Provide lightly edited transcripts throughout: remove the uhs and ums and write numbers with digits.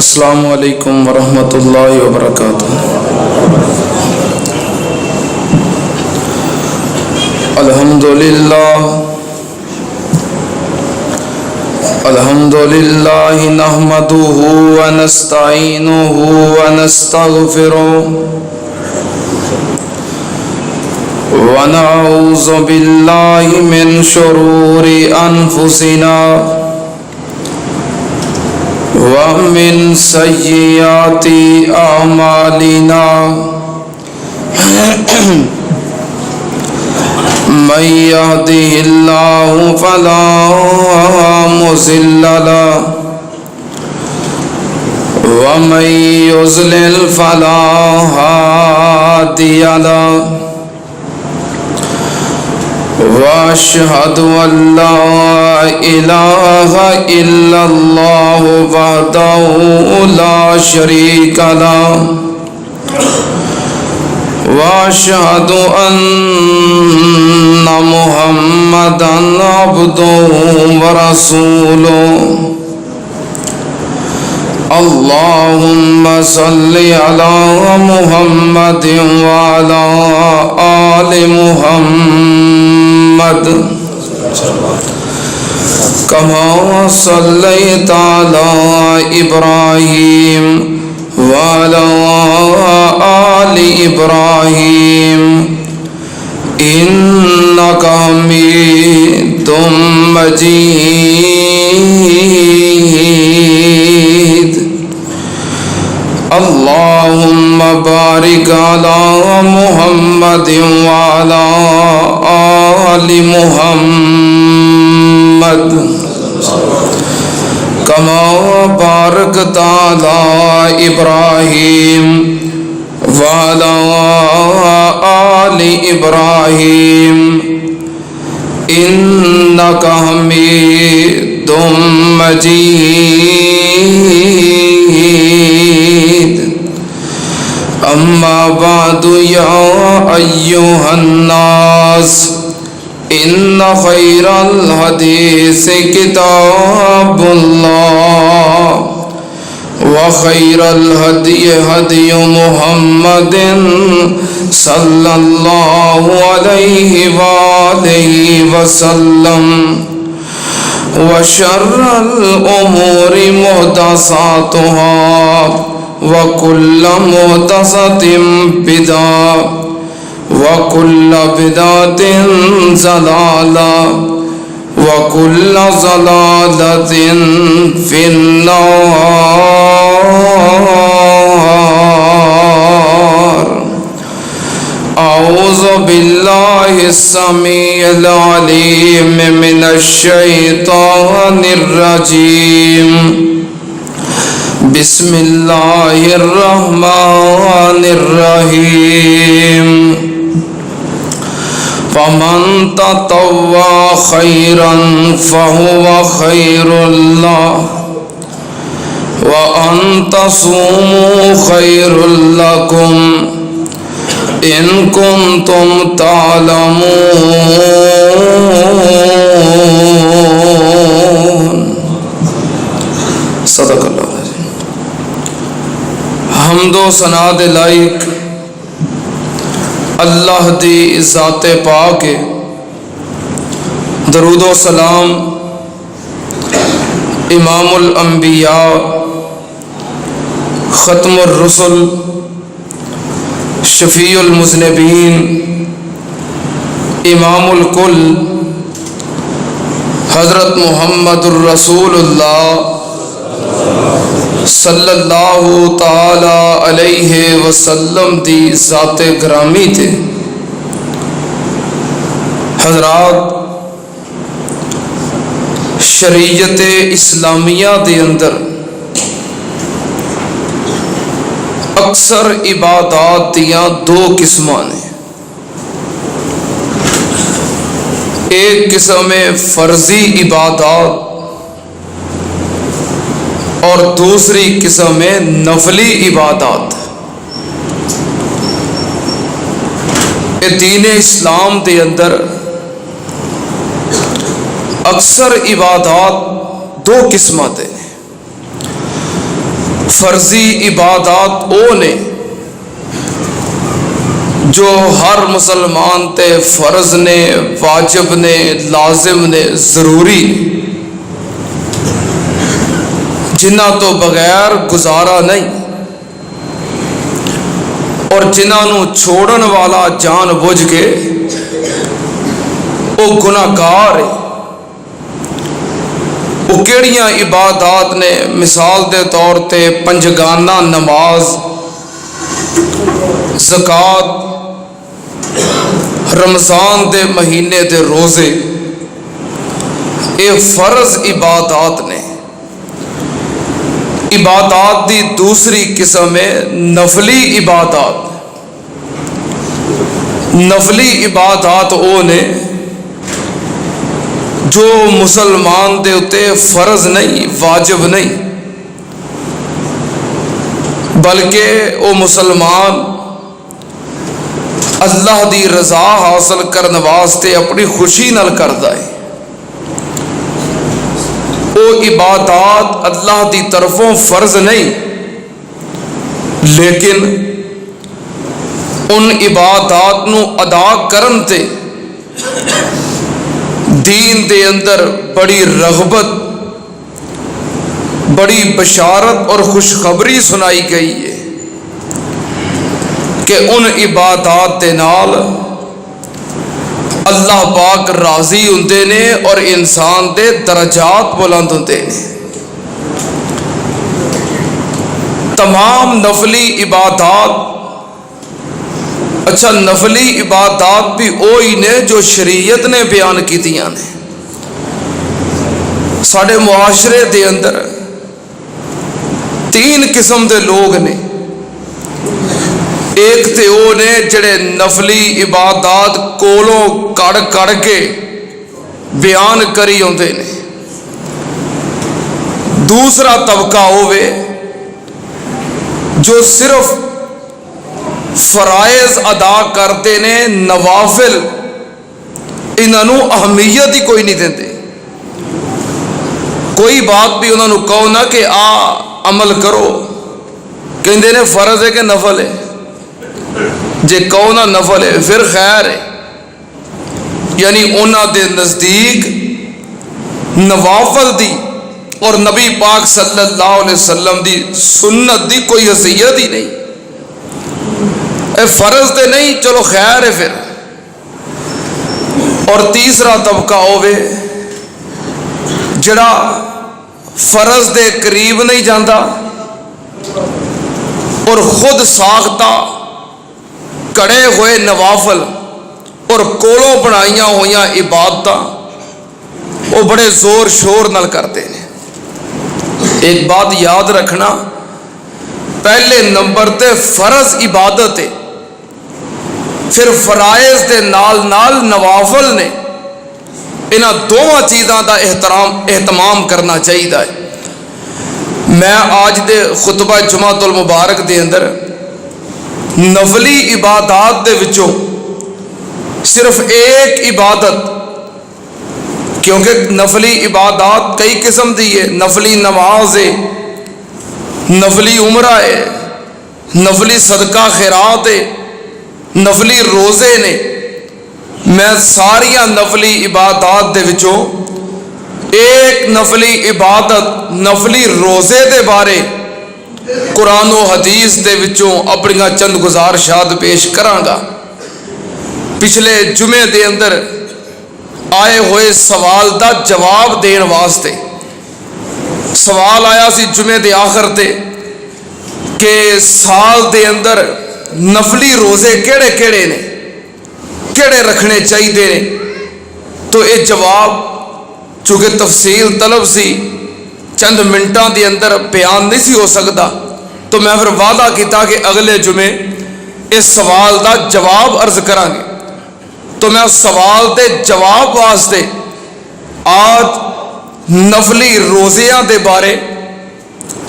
السلام علیکم ورحمۃ اللہ وبرکاتہ۔ الحمد للہ نحمدہ ونستعینہ ونستغفرہ ونعوذ باللہ من شرور انفسنا ومن سیئات اعمالنا من يهده الله فلا مضل له ومن يضلل فلا هادي له واشهد ان لا اله الا الله وحده لا شريك له واشهد ان محمدا عبده ورسوله اللهم صل على محمد وعلى آل محمد كما صليت على إبراهيم وعلى آل إبراهيم إنك حميد مجيد اللهم بارك على محمد وعلى آل محمد كما باركت على إبراهيم وعلى آل إبراهيم إنك حميد مجيد أما بعد يا أيها الناس إن خير الحديث كتاب الله وخير الهدي هدي محمد صلى الله عليه وآله وسلم وشر الأمور محدثاتها وكل محدثة بدعة وكل بدعة ضلالة وكل ضلالة في النار أعوذ بالله السميع العليم من الشيطان الرجيم بسم الله الرحمن الرحيم فمن تطوع خيرا فهو خير له وأن تصوموا خير لكم إن كنتم تعلمون صدق اللہ العظیم۔ حمد و ثنا دے لائق اللہ دی ذات پاک ہے، درود و سلام امام الانبیاء ختم الرسل شفیع المذنبین امام الکل حضرت محمد الرسول اللہ صلی اللہ تعالی علیہ وسلم دی ذات گرامی تھے۔ حضرات، شریعت اسلامیہ دے اندر اکثر عبادات دیاں دو قسماں نے، ایک قسم ہے فرضی عبادات اور دوسری قسم ہے نفلی عبادات۔ دین اسلام دے اندر اکثر عبادات دو قسمت ہیں۔ فرضی عبادات او نے جو ہر مسلمان تے فرض نے، واجب نے، لازم نے، ضروری جنہاں تو بغیر گزارا نہیں، اور جنہاں نو چھوڑن والا جان بوجھ کے وہ گناہگار ہے۔ وہ کیڑیاں عبادات نے؟ مثال دے طور تے پنجگانہ نماز، زکوٰۃ، رمضان دے مہینے دے روزے، یہ فرض عبادات نے۔ عبادات دی دوسری قسم ہے نفلی عبادات۔ نفلی عبادات او نے جو مسلمان دے اتے فرض نہیں، واجب نہیں، بلکہ وہ مسلمان اللہ دی رضا حاصل کرنے واسطے اپنی خوشی نال کردا ہے۔ وہ عبادات اللہ دی طرفوں فرض نہیں، لیکن ان عبادات نو ادا کرن تے دین دے اندر بڑی رغبت، بڑی بشارت اور خوشخبری سنائی گئی ہے کہ ان عبادات دے نال اللہ پاک راضی ہوندے نے اور انسان دے درجات بلند ہوندے نے۔ تمام نفلی عبادات، اچھا نفلی عبادات بھی وہی نے جو شریعت نے بیان کیتیاں نے۔ ساڈے معاشرے دے اندر تین قسم دے لوگ نے۔ ایک تے وہ نے جڑے نفلی عبادات کولوں کڑ کے بیان کری ہوندے نے۔ دوسرا طبقہ ہوے جو صرف فرائض ادا کرتے نے، نوافل انہوں اہمیت ہی کوئی نہیں دیندے۔ کوئی بات بھی انہوں کہو نہ کہ عمل کرو، کہندے نے فرض ہے کہ نفل ہے، جے کہو نہ نفل ہے پھر خیر ہے۔ یعنی انہوں دے نزدیک نوافل دی اور نبی پاک صلی اللہ علیہ وسلم دی سنت دی کوئی حیثیت ہی نہیں۔ اے فرض دے نہیں، چلو خیر ہے پھر۔ اور تیسرا طبقہ ہوے جڑا فرض دے قریب نہیں جاندا اور خود ساختہ کڑے ہوئے نوافل اور کولوں بنائیاں ہوئیاں عبادتاں وہ بڑے زور شور نال کرتے ہیں۔ ایک بات یاد رکھنا، پہلے نمبر تے فرض عبادت ہے، پھر فرائض دے نال نال نوافل نے۔ انہاں دونوں چیزاں دا اہتمام کرنا چاہیے۔ میں آج دے خطبہ جمعۃ المبارک دے اندر نفلی عبادات دے وچوں صرف ایک عبادت، کیونکہ نفلی عبادات کئی قسم دی ہے، نفلی نماز ہے، نفلی عمرہ ہے، نفلی صدقہ خیرات ہے، نفلی روزے نے۔ میں ساریاں نفلی عبادات دے وچوں ایک نفلی عبادت، نفلی روزے دے بارے قرآن و حدیث دے وچوں اپنیاں چند گزارشات پیش کراں گا۔ پچھلے جمعے دے اندر آئے ہوئے سوال دا جواب دین واسطے سوال آیا سی جمعے دے آخر تے کہ سال دے اندر نفلی روزے کیڑے کیڑے نے، کیڑے رکھنے چاہیے نے۔ تو یہ جواب چونکہ تفصیل طلب سی، چند منٹاں دے اندر بیان نہیں سی ہو سکتا، تو میں پھر وعدہ کیتا کہ اگلے جمعے اس سوال دا جواب عرض کراں گے۔ تو میں اس سوال دے جواب واسطے آج نفلی روزیاں دے بارے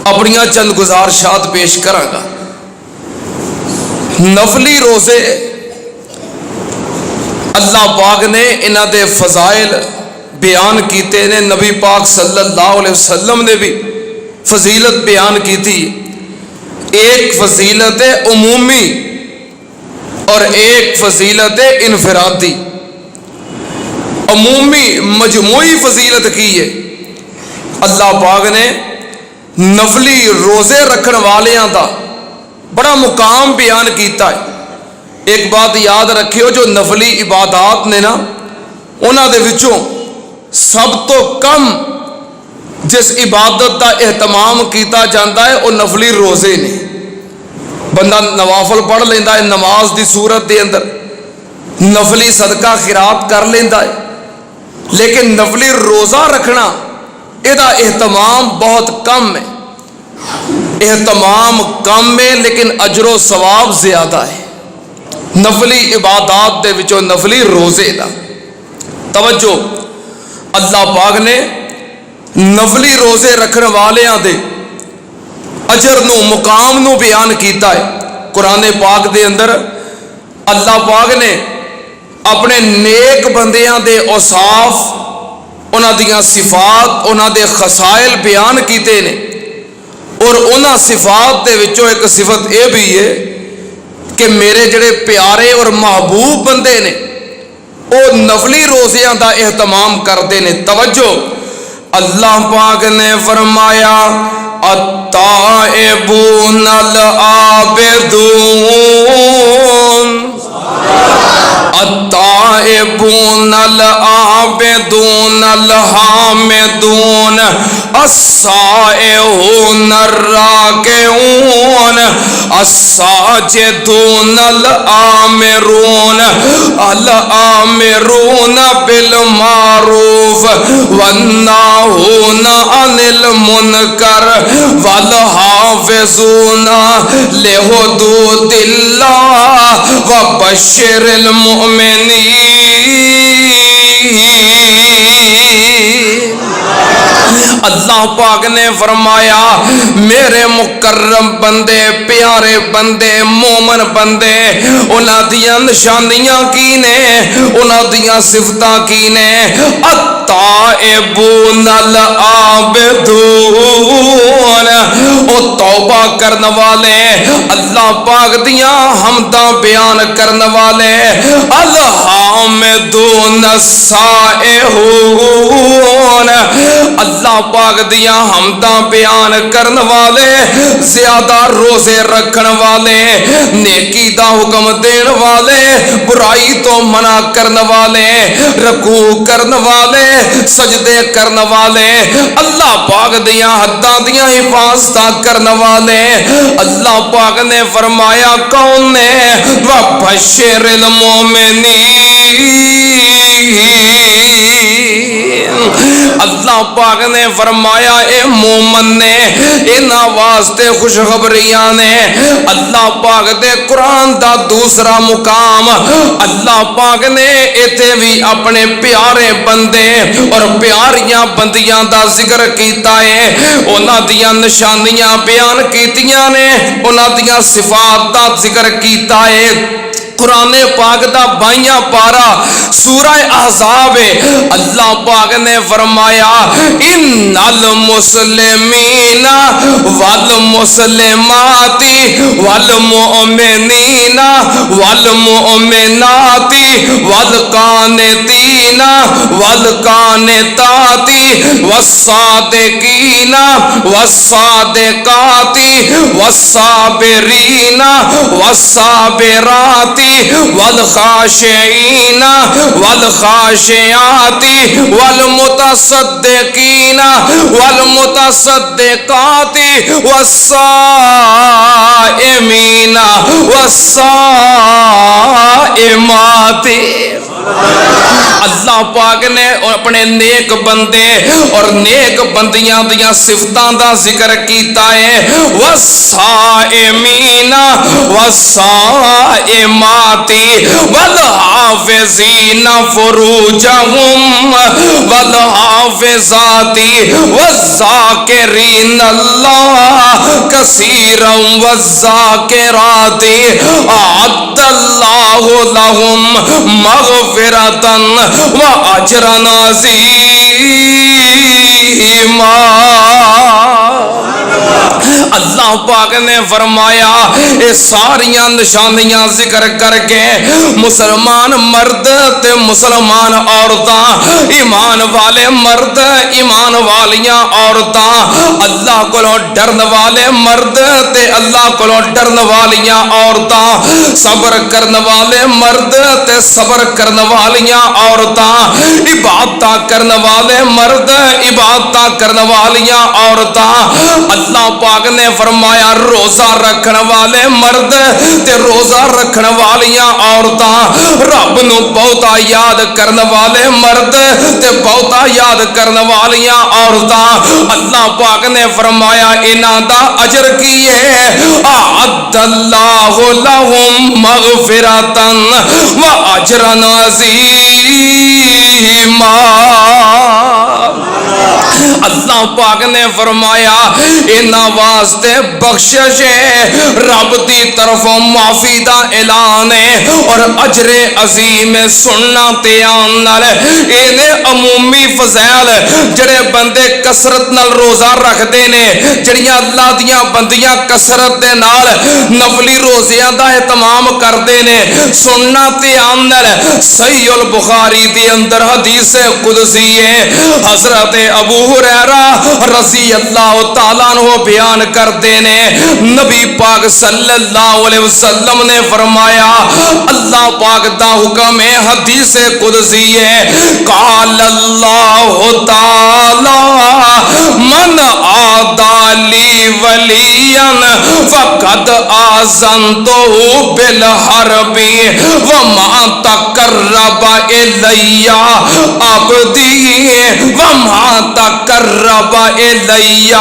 اپنیاں چند گزارشات پیش کراں گا۔ نفلی روزے اللہ پاک نے انہاں دے فضائل بیان کیتے نے، نبی پاک صلی اللہ علیہ وسلم نے بھی فضیلت بیان کی تھی۔ ایک فضیلت عمومی اور ایک فضیلت انفرادی. عمومی مجموعی فضیلت کی ہے. اللہ پاک نے نفلی روزے رکھن والیاں دا بڑا مقام بیان کیتا ہے. ایک بات یاد رکھیو، جو نفلی عبادات نے نا انہاں دے وچوں سب تو کم جس عبادت دا اہتمام کیتا جاتا ہے وہ نفلی روزے نے. بندہ نوافل پڑھ لینا ہے نماز دی صورت دے اندر، نفلی صدقہ خیرات کر لینا ہے، لیکن نفلی روزہ رکھنا یہ اہتمام بہت کم ہے. اہتمام کم ہے لیکن اجر و ثواب زیادہ ہے. نفلی عبادات دے وچوں نفلی روزے دا توجہ، اللہ پاک نے نفلی روزے رکھن والیاں دے اجر نو مقام نو بیان کیتا ہے. قرآن پاک دے اندر اللہ پاک نے اپنے نیک بندیاں دے اوصاف، انہاں دیاں صفات، انہاں دے خصائل بیان کیتے نے. اور انہاں صفات دے وچوں ایک صفت یہ بھی ہے کہ میرے جڑے پیارے اور محبوب بندے نے وہ نفلی روزیاں دا اہتمام کرتے نے. توجہ، اللہ پاک نے فرمایا التائبون العابدون، التائبون العابدون الحامدون السائحون الراکعون الساجدون الآمرون الآمرون بالمعروف والناہون عن المنکر والحافظون لحدود اللہ وبشر المؤمنین. اللہ پاک نے فرمایا میرے مکرم بندے، پیارے بندے، مومن بندے، انہاں دیاں نشانیاں کی نے، انہاں دیاں صفتاں کی نے. التائبون العابدون، او توبہ کرن والے، اللہ پاک دیاں حمداں بیان کرن والے. الحامدون السائحون، اللہ پاک دیاں حمداں بیان کرن والے، زیادہ روزے رکھن والے، نیکی دا حکم دین والے، برائی تو منع کرن والے، رکوع کرن والے، سجدے کرن والے، اللہ پاک دیاں حداں دیاں حفاظتاں کرن والے. اللہ پاک نے فرمایا کون نے؟ وَبَشِّرِ الْمُؤْمِنِينَ. اللہ پاک نے فرمایا اے مومن نے انہاں واسطے خوشخبریاں نے. اللہ پاک دے قرآن دا دوسرا مقام اللہ پاک نے ایتھے بھی اپنے پیارے بندے اور پیاریاں بندیاں دا ذکر کیتا ہے. انہاں دیاں نشانیاں بیان کیتیاں نے، انہاں دیاں صفات دا ذکر کیتا ہے. قرآن پاک دا 22واں پارہ سورہ احزاب ہے. اللہ پاک نے فرمایا ان المسلمین والمسلمات والمؤمنین والمؤمنات والقانتین والقانتات والصادقین والصادقات والصابرین والصابرات والخاشعین والخاشعات والمتصدقین والمتصدقات والصائمین والصائمات. اللہ پاک نے اپنے نیک بندے اور نیک بندیاں دیاں صفتاں دا ذکر کیتا ہے. والصائمین والصائمات والحافظین فروجہم والحافظات والذاکرین اللہ کثیرا والذاکرات اعد اللہ لہم مغفرتا واجرا عظیما. اللہ پاک نے فرمایا اے ساریاں نشانیاں ذکر کر کے مسلمان مرد تے مسلمان عورتاں، ایمان والے مرد ایمان والیاں عورتاں، اللہ کو ڈرن والے مرد تے اللہ کو ڈرن والیاں عورتاں، صبر کرن والے مرد تے صبر کرن والیاں عورتاں، عبادتاں کرن والے مرد عبادتاں کرن والیاں عورتاں، اللہ پاک نے فرمایا روزہ رکھن والے مرد تے روزہ رکھن والیاں عورتاں، رب نو بہتا یاد کرن والے مرد تے بہتا یاد کرن والیاں عورتاں، اللہ پاک نے فرمایا انہاں دا اجر کی ہے، اعد اللہ لہم مغفرۃ و اجرا عظیما۔ اللہ پاک نے فرمایا انہاں واسطے بخشش ہے، رب دی طرفوں معافی دا اعلان ہے اور اجر عظیم سننا تے آن نال اینے عمومی فضائل جڑے بندے کثرت نال روزہ رکھدے نے، جڑیاں اللہ دیاں بندیاں کثرت دے نال نفلی روزیاں دا اہتمام کردے نے، سننا تے آن نال صحیح البخاری دی اندر حدیث قدسی ہے، حضرت ابو ہریرہ رضی اللہ تعالیٰ عنہ بیان کرتے نے، نبی پاک صلی اللہ علیہ وسلم نے فرمایا اللہ پاک دا حکم ہے، حدیث قدسی ہے، قال اللہ تعالی من عادى لي وليا فقد آذنته بالحرب وما تقرب إلي عبدي وما تقرب إلي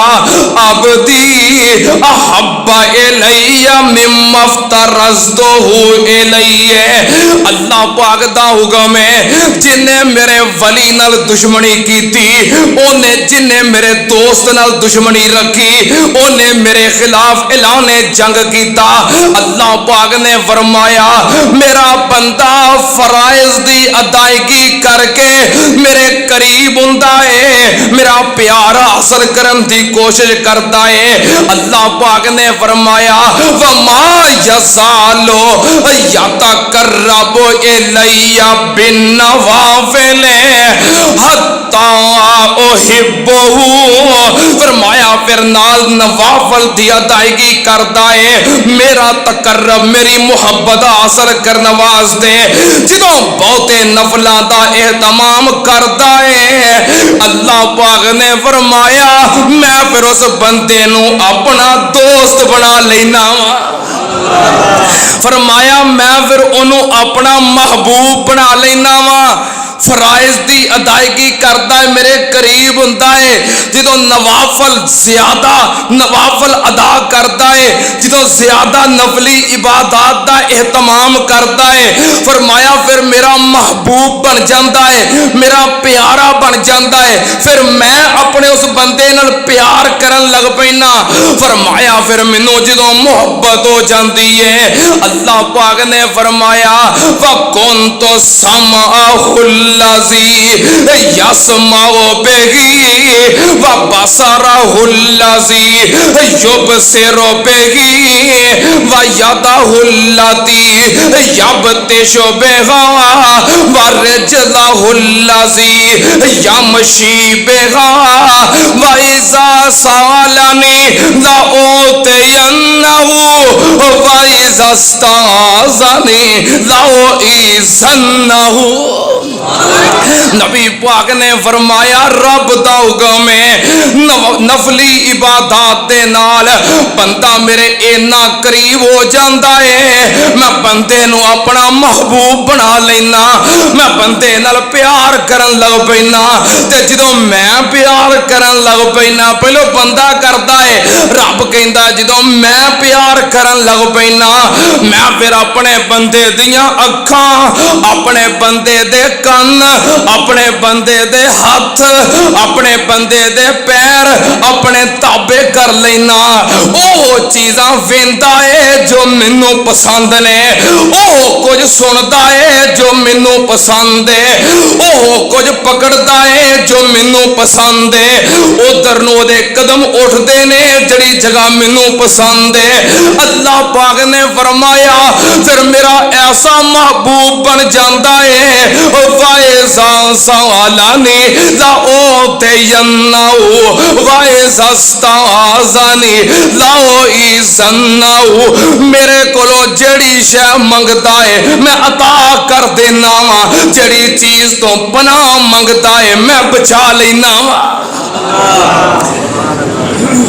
عبدي أحب إلي مما افترضته إليه۔ اللہ پاک دا حکم ہے، جن نے میرے ولی نال دشمنی کی تھی، انہیں جن نے میرے دوست نال دشمنی رکھی، انہیں میرے خلاف اعلان جنگ کیتا، اللہ پاک نے فرمایا میرا بندہ فرائض دی ادائیگی کر کے میرے قریب ہوندا ہے، میرا پیار حاصل کرن دی کوشش کرتا ہے، اللہ پاک نے فرمایا وما یزال یتقرب الی بالنوافل حتی احبہ، فرمایا پھر نال نوافل دی ادائیگی کرتا ہے میرا تقرب میری محبت حاصل کرنے واسطے، جدوں بہتے نفلاں دا اہتمام کرتا ہے، اللہ پاک نے فرمایا میں پھر اس بندے نو اپنا دوست بنا لینا، فرمایا میں پھر انہوں اپنا محبوب بنا لینا وا، فرائض دی ادائیگی کرتا ہے میرے قریب ہوندا ہے، جدوں نوافل زیادہ نوافل ادا کرتا ہے، جدوں زیادہ نفلی عبادات دا اہتمام کرتا ہے، فرمایا پھر میرا محبوب بن جاتا ہے، میرا پیارا بن جاتا ہے، پھر میں اپنے اس بندے نال پیار کرن لگ پینا، فرمایا پھر مینوں جدوں محبت ہو جاندی ہے، اللہ پاک نے فرمایا وَكُنْتُ سَمْعَهُ الذی یسمع بہ وبصرہ الذی یبصر بہ ویدہ التی یبطش بہ ورجلہ الذی یمشی بہ وَإِذَا سَأَلَنِی لَأُعْطِيَنَّهُ وَإِذَا اسْتَعَاذَنِی لَأُعِيذَنَّهُ۔ نبی پاک نے فرمایا رب دا حکم ہے، نفلی عبادات دے نال بندہ میرے اینا قریب ہو جاندا ہے، میں بندے نو اپنا محبوب بنا لینا، میں بندے نال پیار کرن لگ پینا، تے جدوں میں پیار کرن لگ پینا پہلو بندہ کردا ہے، رب کہندا جدوں میں پیار کرن لگ پینا میں پھر اپنے بندے دیاں اکھاں، اپنے بندے دے کن، اپنے بندے دے ہاتھ، اپنے بندے دے پیر اپنے تابع کر لینا، او چیزاں ویندا ہے جو مینوں پسند نے، وہ کچھ سنتا ہے جو مینوں پسند ہے، وہ کچھ پکڑتا ہے جو مینوں پسند ہے، ادھر نو دے قدم اٹھتے نے جڑی جگہ مینوں پسند ہے۔ اللہ پاک نے فرمایا پھر میرا ایسا محبوب بن جاتا ہے، وَإِذَا سَأَلَنِي لَأُعْطِيَنَّهُ وَإِذَا اسْتَعَاذَنِي لَأُعِيذَنَّهُ، میرے کولو جڑی شے منگتا ہے میں عطا کر دینا وا، جڑی چیز تو پناہ منگتا ہے میں بچا لینا وا۔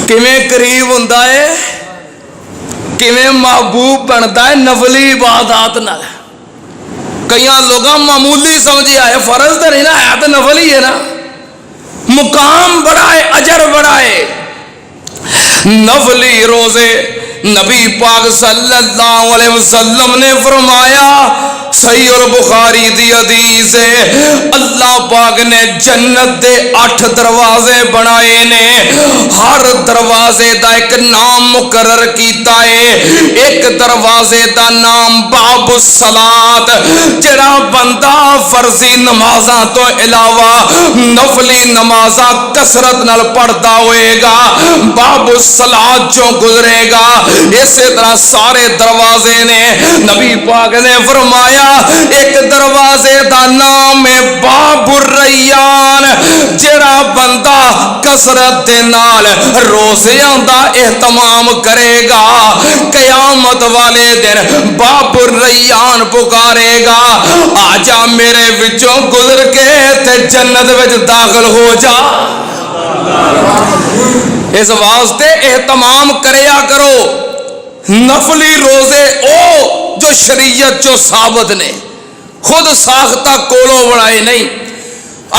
کیویں قریب ہوندا ہے، کیویں محبوب بنتا ہے نفلی عبادات نال۔ کئی لوگ معمولی سمجھے آئے فرض تو نہیں نا، ہے تو نفل ہی ہے نا، مقام بڑا ہے، اجر بڑا ہے۔ نفلی روزے نبی پاک صلی اللہ علیہ وسلم نے فرمایا، صحیح البخاری دی حدیث ہے، اللہ پاک نے جنت دے 8 دروازے بنائے نے، ہر دروازے دا ایک نام مقرر کیتا ہے۔ ایک دروازے دا نام باب الصلاۃ، جڑا بندہ فرضی نمازاں تو علاوہ نفلی نمازاں کثرت نال پڑھتا ہوئے گا باب الصلاۃ جو گزرے گا۔ اسی طرح سارے دروازے نے، نبی پاک نے فرمایا ایک دروازے دا نام ہے باب الریان، جڑا بندہ کثرت دے نال روزیاں دا اہتمام کرے گا قیامت والے دن باب الریان پکارے گا، آجا میرے وچوں گزر کے تے جنت وچ داخل ہو جا۔ اس واسطے اہتمام کریا کرو۔ نفلی روزے او جو شریعت جو ثابت نے، خود ساختہ کولو بنائے نہیں۔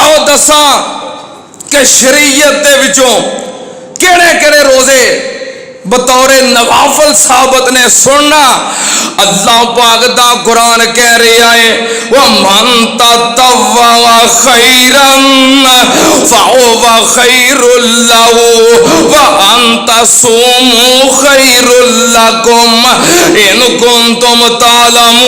آؤ دساں کہ شریعت دے وچوں کیڑے کیڑے روزے بطور نوافل ثابت نے سننا۔ اللہ پاک دا قرآن کہہ رہا ہے وَمَن تَطَوَّعَ خَيْرًا فَهُوَ خَيْرٌ لَّهُ وَأَن تَصُومُوا خَيْرٌ لَّكُمْ إِن كُنتُمْ تَعْلَمُونَ۔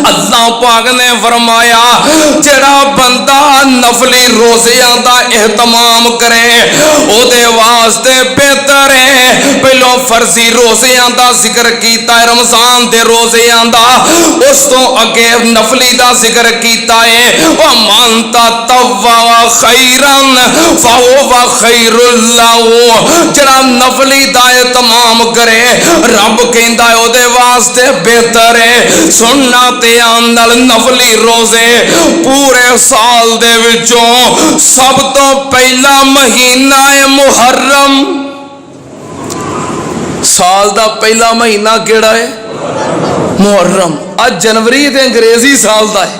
اللہ پاک نے فرمایا جڑا بندہ نفلی روزیاں دا اہتمام کرے او دے واسطے بہتر ہے۔ پہلو فرضی روزیاں دا ذکر کیتا ہے، رمضان دے روزیاں دا، اس تو اگے نفلی دا ذکر کیتا ہے وَمَن تَطَوَّعَ خَيْرًا فَهُوَ خَيْرٌ لَّهُ، جڑا نفلی دا اہتمام کرے رب کہندا ہے او دے واسطے بہتر ہے۔ سننا تے اندر نفلی روزے پورے سال دے وچوں سب تو پہلا مہینہ ہے محرم۔ سال دا پہلا مہینہ کیڑا ہے؟ محرم۔ آج جنوری تے انگریزی سال دا ہے،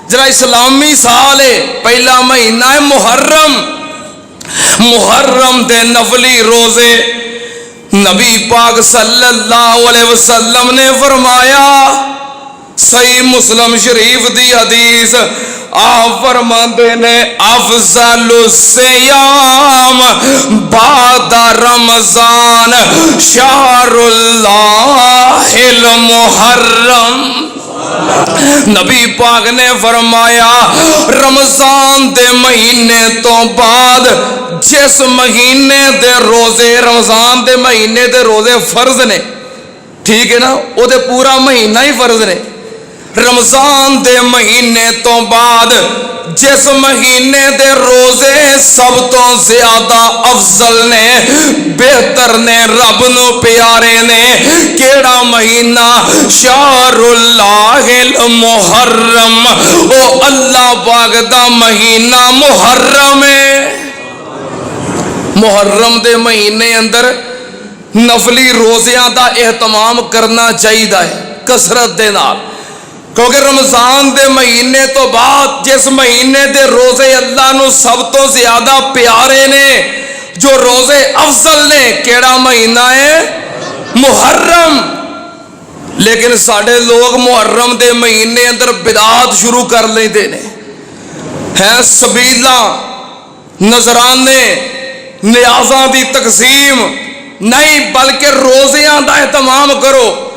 جڑا اسلامی سال ہے پہلا مہینہ ہے محرم۔ محرم دے نفلی روزے نبی پاک صلی اللہ علیہ وسلم نے فرمایا، صحیح مسلم شریف دی حدیث، آپ فرماتے نے افضل الصیام بعد رمضان شہر اللہ المحرم۔ نبی پاک نے فرمایا رمضان دے مہینے تو بعد جس مہینے دے روزے، رمضان دے مہینے دے روزے فرض نے، ٹھیک ہے نا، وہ دے پورا مہینہ ہی فرض نے۔ رمضان دے مہینے تو بعد جس مہینے دے روزے سب تو زیادہ افضل نے، بہتر نے، رب نو پیارے نے، کیڑا مہینہ؟ شہر اللہ المحرم، او اللہ پاک دا مہینہ محرم ہے۔ محرم دے مہینے اندر نفلی روزیاں دا اہتمام کرنا چاہیے کثرت دے نال، کیونکہ رمضان دے مہینے تو بعد جس مہینے دے روزے اللہ نو سب تو زیادہ پیارے نے، جو روزے افضل نے، کیڑا مہینہ ہے؟ محرم۔ لیکن ساڈے لوگ محرم دے مہینے اندر بدعات شروع کر لیندے نے، ہیں سبیلاں، نذرانے، نیازاں دی تقسیم نہیں بلکہ روزیاں دا اہتمام کرو.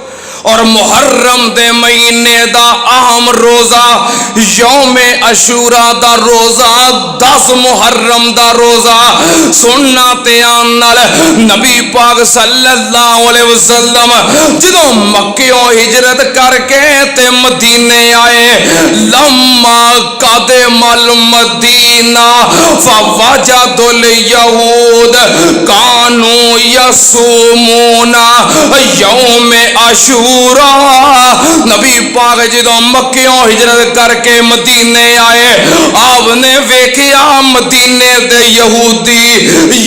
اور محرم دے مہینے دا اہم روزہ یوم عاشوراء دا روزہ 10 محرم دا روزہ سننا تے آن نال نبی پاک صلی اللہ علیہ وسلم جدوں مکیوں ہجرت کر کے تے مدینے آئے لما قدم المدینہ فوجد الیہود کانوا یصومون یوم عاشوراء. نبی پاک جدوں مکیوں ہجرت کر کے مدینے آئے آپ نے ویکھیا مدینے دے یہودی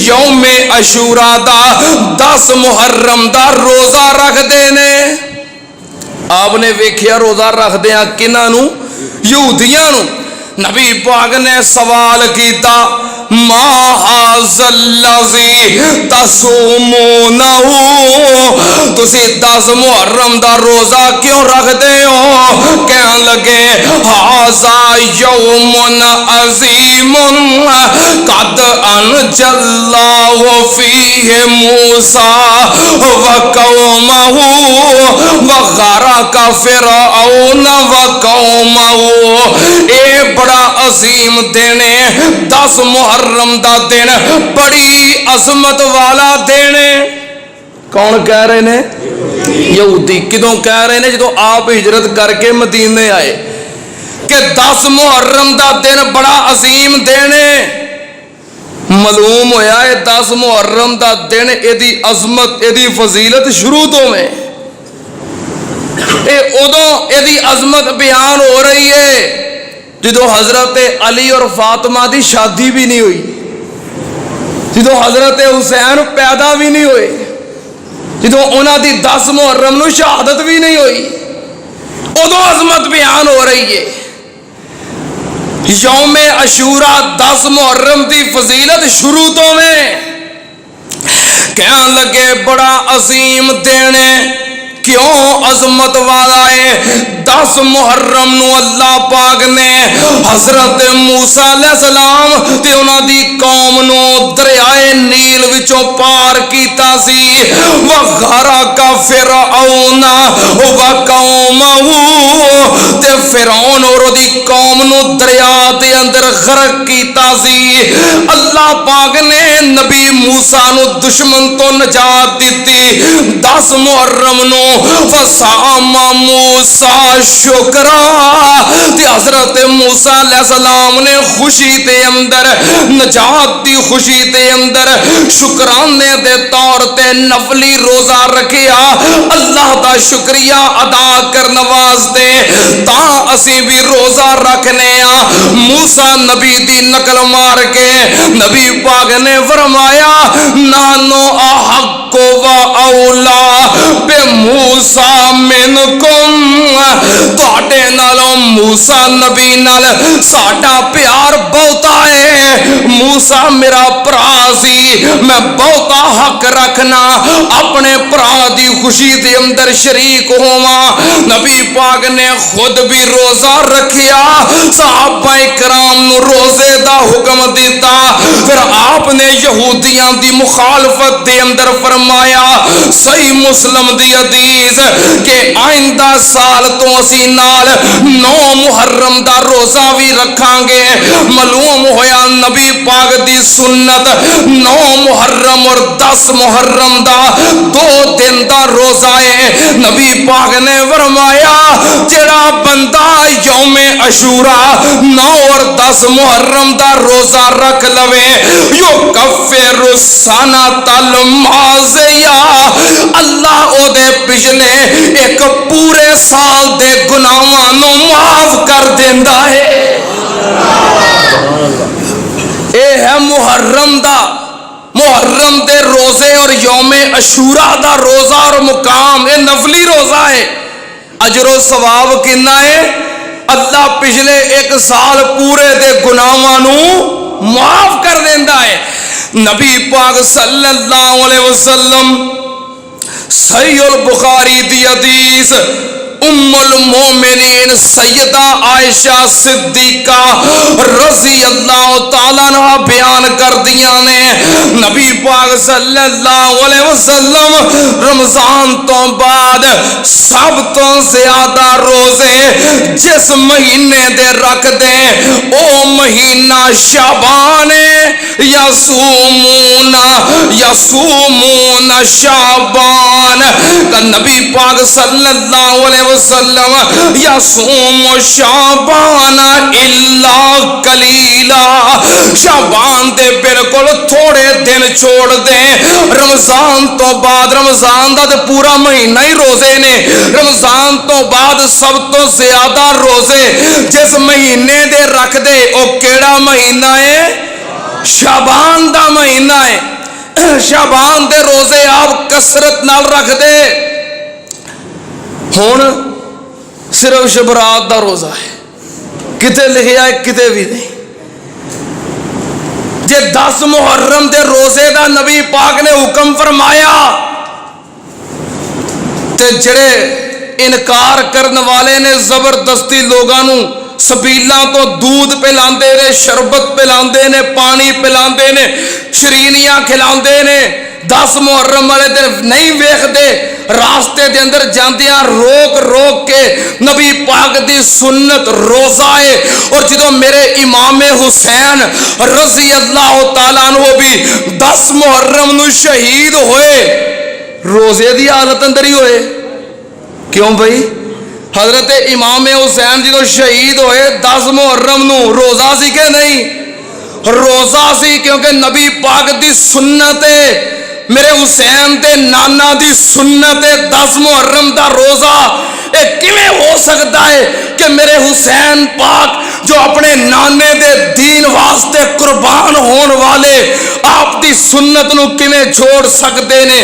یوم عاشوراء دا 10 محرم دا روزہ رکھ دے نے. آپ نے ویکھیا روزہ رکھ دیاں کنہاں نو؟ یہودیاں نو. نبی پاک نے سوال کیتا ما ھذا الذی تصومونہ تسی 10 محرم دا روزہ کیوں رکھ دے ہو؟ کہن لگے ھذا یوم عظیم قد انجى اللہ فیہ موسیٰ وقومہ وغرق فرعون وقومہ. اے بڑا عظیم دن ہے 10 محرم دا دن بڑی عظمت والا دن ہے. کون کہہ رہے نے؟ یہودی. کدوں کہہ رہے نے؟ جدوں آپ ہجرت کر کے مدینے آئے کہ 10 محرم دا دن بڑا عظیم دن ہے. معلوم ہویا ہے 10 محرم دا دن ایدی عظمت ایدی فضیلت شروع تو میں ادوں ایدی عظمت بیان ہو رہی ہے جدو حضرت علی اور فاطمہ دی شادی بھی نہیں ہوئی, جدو حضرت حسین پیدا بھی نہیں ہوئے, جدو انہاں دی 10 محرم نو شہادت بھی نہیں ہوئی, ادو عظمت بیان ہو رہی ہے. یوم عاشوراء 10 محرم دی فضیلت شروع تو میں کہنے لگے بڑا عظیم دن ہے. کیوں عظمت والا ہے؟ 10 محرم نو اللہ پاک نے حضرت موسیٰ علیہ السلام تے انہاں دی قوم نو دریائے نیل وچوں پار کیتا سی. وغرق فرعون وقومہ تے فرعون اور دی قوم نو دریا دے اندر غرق کیتا سی. اللہ پاک نے نبی موسیٰ نو دشمن تو نجات دیتی. 10 محرم نو فصام موسیٰ شکرا تے حضرت موسیٰ علیہ السلام نے خوشی تے اندر نجات دی خوشی تے اندر شکرانے دے طور تے نفلی روزہ رکھیا اللہ دا شکریہ ادا کرنے واسطے تاں اسی بھی روزہ رکھنے آ. موسیٰ نبی دی نقل مار کے نبی پاک نے فرمایا نانو احق و اولا بے موسیٰ منکم, تواڈے نالوں موسیٰ نبی نال ساڈا پیار بہتا ہے. موسیٰ میرا بھرا سی, میں بہتا حق رکھنا اپنے بھرا دی خوشی دے اندر شریک ہوواں. نبی پاک نے خود بھی روزہ رکھیا, صحابہ کرام نو روزے دا حکم دیتا. پھر آپ نے یہودیاں دی مخالفت دے اندر فرمایا صحیح مسلم دی حدیث کہ آئندہ سال تو اسی نال 9 محرم دا روزہ بھی رکھاں گے. معلوم ہویا نبی پاک دی سنت 9 محرم اور 10 محرم دا 2 دن دا روزہ ہے. نبی پاک نے فرمایا جڑا بندہ یوم عاشوراء 9 اور 10 محرم دا روزہ رکھ لوے یو کفر السنۃ الماضیہ, اللہ او دے پچھلے ایک پورے سال دے گناہاں نو معاف کر دیندا ہے. اے ہے محرم دے روزے اور یوم عاشوراء دا روزہ اور مقام. اے نفلی روزہ ہے, اجر و ثواب کنا ہے؟ اللہ پچھلے ایک سال پورے دے گناہاں نو معاف کر دیندا ہے. نبی پاک صلی اللہ علیہ وسلم صحیح البخاری دی حدیث ام المومنین سیدہ عائشہ صدیقہ رضی اللہ تعالیٰ عنہ بیان کر دیا نے نبی پاک صلی اللہ علیہ وسلم رمضان تو بعد سب تو زیادہ روزے جس مہینے دے رکھ دے او مہینہ شعبان یصومون شعبان کہ نبی پاک صلی اللہ علیہ وسلم یصوم شعبان الا قلیلا شعبان دے بالکل تھوڑے دن چھوڑ دے رمضان تو بعد رمضان دا تے پورا مہینہ ہی روزے نے رمضان تو بعد سب تو زیادہ روزے جس مہینے دے رکھ دے او کیڑا مہینہ ہے شعبان دا مہینہ ہے شعبان دے روزے آپ کثرت نال رکھ دے ہون صرف شبرات دا روزہ ہے کتے لکھیا ہے کتے بھی نہیں جے 10 محرم دے روزے دا نبی پاک نے حکم فرمایا تے جڑے انکار کرنے والے نے زبردستی لوگانوں سبیلاں تو دودھ پلاندے نے شربت پلاندے نے پانی پلاندے نے شرینیاں کھلاندے نے 10 محرم والے دن نہیں ویکھدے راستے دے اندر جاندیاں روک روک کے نبی پاک دی سنت روزہ ہے اور جدو میرے امام حسین رضی اللہ تعالیٰ عنہ بھی 10 محرم نو شہید ہوئے روزے دی حالت اندر ہی ہوئے کیوں بھائی حضرت امام حسین جدو شہید ہوئے 10 محرم نو روزہ سی کہ نہیں روزہ سی کیونکہ نبی پاک دی سنت ہے میرے حسین دے نانا دی سنت 10 محرم دا روزہ اے کیویں ہو سکتا ہے کہ میرے حسین پاک جو اپنے نانے دے دین واسطے قربان ہون والے آپ دی سنت نو کیویں چھوڑ سکتے نے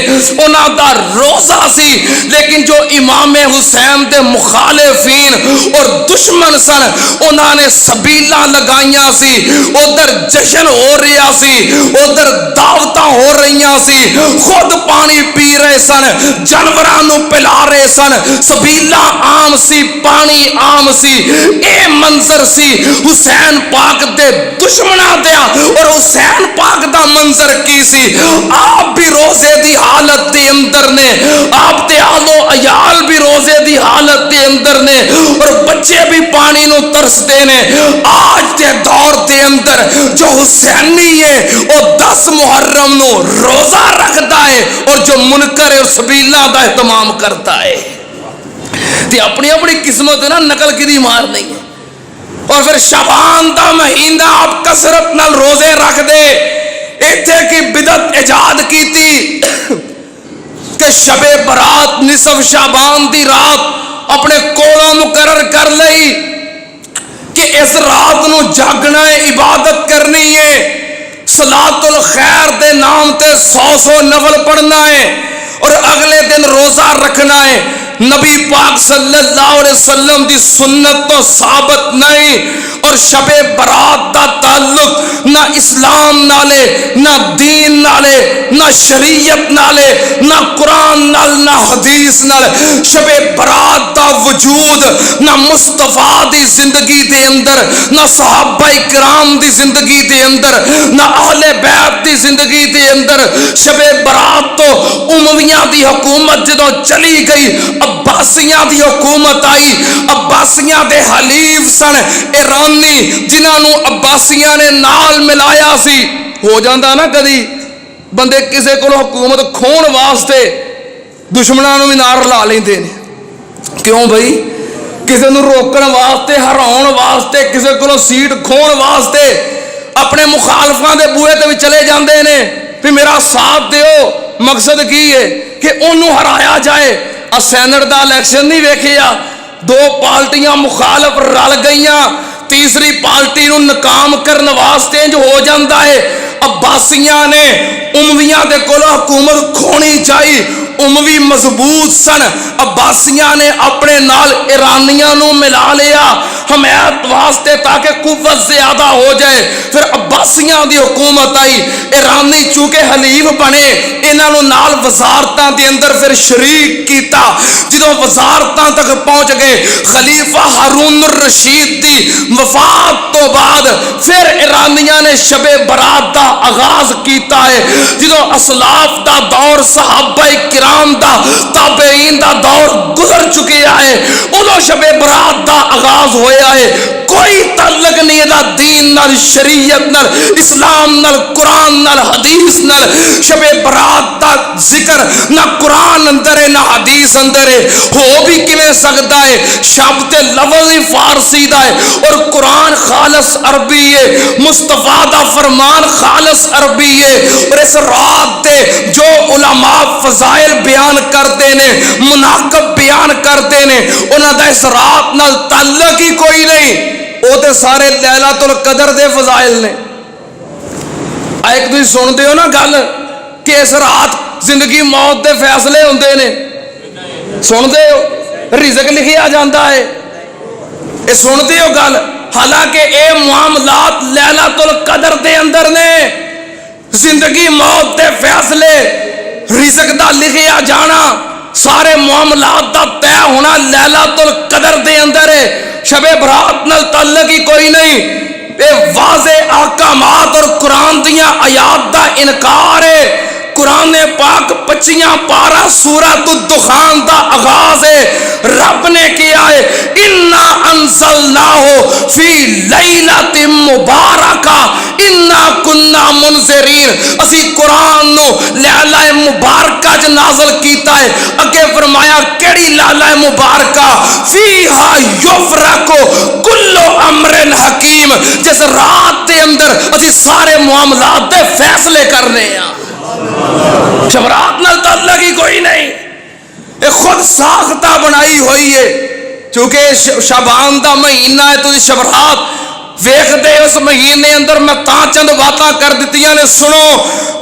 انہاں دا روزہ سی لیکن جو امام حسین دے مخالفین اور دشمن سن انہاں نے سبیلاں لگائیاں سی ادھر جشن ہو رہا سی ادھر دعوتاں ہو رہیاں سی خود پانی پی رہے سن جانوراں نو پلا رہے سن سبیلاں عام سی پانی عام سی اے منظر سی حسین پاک دے دشمناں دیا اور حسین پاک دا منظر کی سی آپ بھی روزے دی حالت دے اندر نے آپ دے آل و عیال بھی روزے دی حالت دے اندر نے اور بچے بھی پانی نو ترستے نے آج دے دور دے اندر جو حسینی ہے وہ 10 محرم نو روزہ رکھتا ہے اور جو منکر اور سبیلہ دا اہتمام کرتا ہے تے اپنی اپنی قسمت نا نقل کی دی مار نہیں ہے اور پھر شعبان دا مہینہ آپ کثرت نال روزے رکھ دے ایتھے کی بدعت ایجاد کی تھی کہ شب برات نصف شعبان دی رات اپنے کوڑا مقرر کر لئی کہ اس رات نو جاگنا ہے عبادت کرنی ہے صلاۃ الخیر دے نام تے 100 نفل پڑھنا ہے اور اگلے دن روزہ رکھنا ہے نبی پاک صلی اللہ علیہ وسلم دی سنت تو ثابت نہیں اور شب برات دا تعلق نہ اسلام نالے نہ دین نالے نہ شریعت نالے نہ قرآن نال نہ حدیث نال شب برات دا وجود نہ مصطفیٰ دی زندگی دے اندر نہ صحابہ کرام دی زندگی دے اندر نہ اہل بیت دی زندگی دے اندر شب برات تو امویہ دی حکومت جدو چلی گئی عباسیاں دی حکومت آئی عباسیاں دے حلیف سن ایرانی جنہاں نو عباسیاں نے نال ملایا سی ہو جاندہ نا کدی بندے کسے کو حکومت کھون واسطے دشمناں نو بھی نار لا لیندے نے کیوں بھائی کسے نو روکن واسطے ہراؤن واسطے کسے کو سیٹ کھون واسطے اپنے مخالفاں دے بوئے تے بھی چلے جاندے نے پھر میرا ساتھ دیو مقصد کی ہے کہ انہوں ہرایا جائے سینٹ دا الیکشن نہیں ویکھیا 2 پارٹیاں مخالف رل گئیاں تیسری پارٹی نو ناکام کرنے واسطے جو ہو جاندہ ہے عباسیاں نے امویاں دے کولوں حکومت کھونی چاہی اموی مضبوط سن، عباسیاں نے اپنے نال ایرانیاں نو ملا لیا حمایت واسطے تاکہ قوت زیادہ ہو جائے. پھر عباسیاں دی حکومت آئی، ایرانی چونکہ حلیف بنے، انہاں نو نال وزارتاں دے اندر پھر شریک کیتا. جدوں وزارتاں تک پہنچ گئے، خلیفہ ہارون الرشید دی وفات تو بعد پھر ایرانیاں نے شب برات دا آغاز کیتا ہے. جدوں اسلاف دا دور، صحابہ کرام دا، تابعین دا دور گزر چکیا ہے، ادو شب برات دا آغاز ہویا ہے. کوئی تعلق نہیں ہے دین نال، شریعت نال، اسلام نال، قرآن نال، حدیث نال. شب برات دا ذکر نہ قرآن اندر ہے نہ حدیث اندر ہے. ہو بھی کیویں سکتا ہے؟ شب تے لفظ ہی فارسی دا ہے اور قرآن خالص عربی ہے، مصطفیٰ دا فرمان خالص عربی ہے. اور اس رات تے جو علماء فضائل بیان کرتے نے، مناقب بیان کرتے نے، انہاں دا اس رات نال تعلق ہی کوئی نہیں. وہ تے سارے لیلۃ القدر دے فضائل نے. ایک تسی سن دے ہو نا گل کہ اس رات زندگی موت دے فیصلے ہوندے نے، سن دے ہو رزق لکھیا جاندہ ہے، اے سن دے ہو گل. حالانکہ اے معاملات لیلۃ القدر دے اندر نے. زندگی موت دے فیصلے، رزق دا لکھیا جانا، سارے معاملات دا طے ہونا لیلۃ القدر دے اندر ہے. شب برات نال تعلق ہی کوئی نہیں. اے واضح احکامات اور قرآن دیاں آیات دا انکار ہے. قرآن پاک 25 پارہ سورۃ الدخان دا آغاز ہے. رب نے کیا ہے انا انزلناہ فی لیلۃ مبارکہ انا کنا منذرین. اسی قرآن نو لیلہ مبارکہ چ نازل کیتا ہے. اگے فرمایا کیڑی لیلہ مبارکہ؟ فیہا یفرق کل امر حکیم. جس رات دے اندر اسی سارے معاملات دے فیصلے کرنے ہیں. شبرات نال تعلق ہی کوئی نہیں. یہ خود ساختہ بنائی ہوئی ہے. چونکہ شعبان دا مہینہ ہے تو شبرات ویکھ دے. اس مہینے اندر میں چند باتاں کر دیتیاں نے. سنو،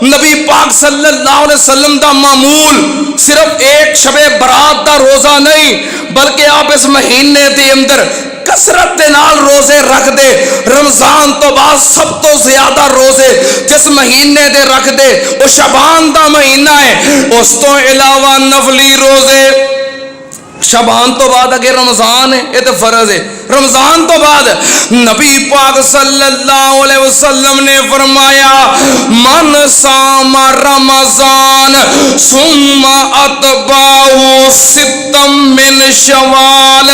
نبی پاک صلی اللہ علیہ وسلم دا معمول صرف ایک شب برات دا روزہ نہیں، بلکہ آپ اس مہینے دے اندر کثرت دے نال روزے رکھ دے. رمضان تو بعد سب تو زیادہ روزے جس مہینے دے رکھ دے وہ شعبان دا مہینہ ہے. اس تو علاوہ نفلی روزے شعبان تو بعد اگر رمضان ہے یہ تو فرض ہے. رمضان تو بعد نبی پاک صلی اللہ علیہ وسلم نے فرمایا من صام رمضان ثم اتبعہ ستا من شوال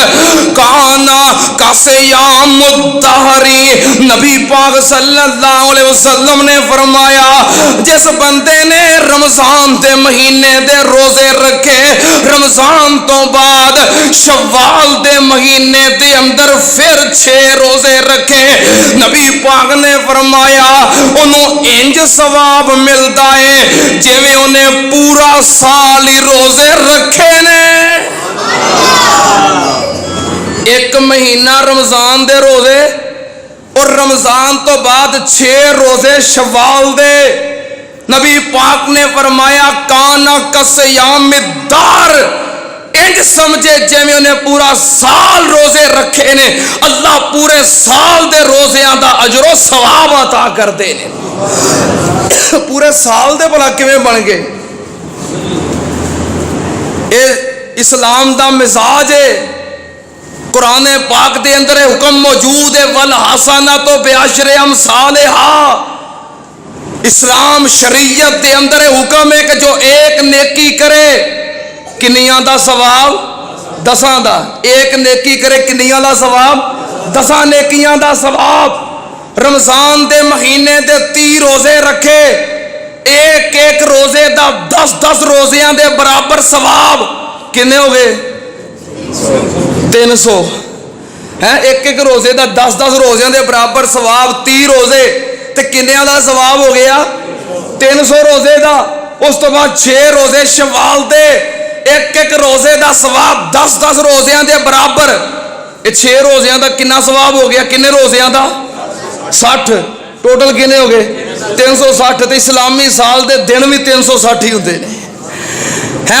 کانا کصیام الدہر. نبی پاک صلی اللہ علیہ وسلم نے فرمایا جس بندے نے رمضان دے مہینے دے روزے رکھے، رمضان تو بعد شوال دے مہینے دے اندر پھر 6 روزے رکھے، نبی پاک نے فرمایا انہوں انج ثواب ملتا ہے جویں انہیں پورا سال ہی روزے رکھے نے. ایک مہینہ رمضان دے روزے اور رمضان تو بعد 6 روزے شوال دے. نبی پاک نے فرمایا کانا کصیام الدہر. انج سمجھے جیویں انہیں پورا سال روزے رکھے نے. اللہ پورے سال دے روزیاں دا اجر و ثواب عطا کر دے نے. پورے سال دے بھلا کیویں بن گئے؟ اے اسلام دا مزاج ہے. قرآن پاک دے اندر حکم موجود ہے والحسنۃ بعشر امثالھا. اسلام شریعت دے اندر حکم ہے کہ جو ایک نیکی کرے کنیاں دا ثواب 10 دا. ایک نیکی کرے کنیاں دا ثواب 10 نیکیاں دا ثواب. رمضان دے مہینے دے 30 روزے رکھے، ایک روزے دا 10 روزیاں دے برابر ثواب. کنے ہو گئے؟ 300. ایک روزے دا 10 روزیاں دے برابر ثواب. 30 روزے تے کنیاں دا ثواب ہو گیا 300 روزے دا. اس تو بعد 6 روزے شوال دے، ایک روزے دا ثواب 10 روزیاں دے برابر. یہ 6 روزیاں دا کنا ثواب ہو گیا؟ کنے روزیاں دا 60. ٹوٹل کنے ہو گئے 360. تے اسلامی سال دے دن بھی 360 ہی ہوندے نے. ہے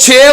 6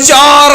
4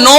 9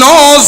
9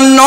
9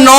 9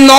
9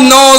9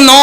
9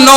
9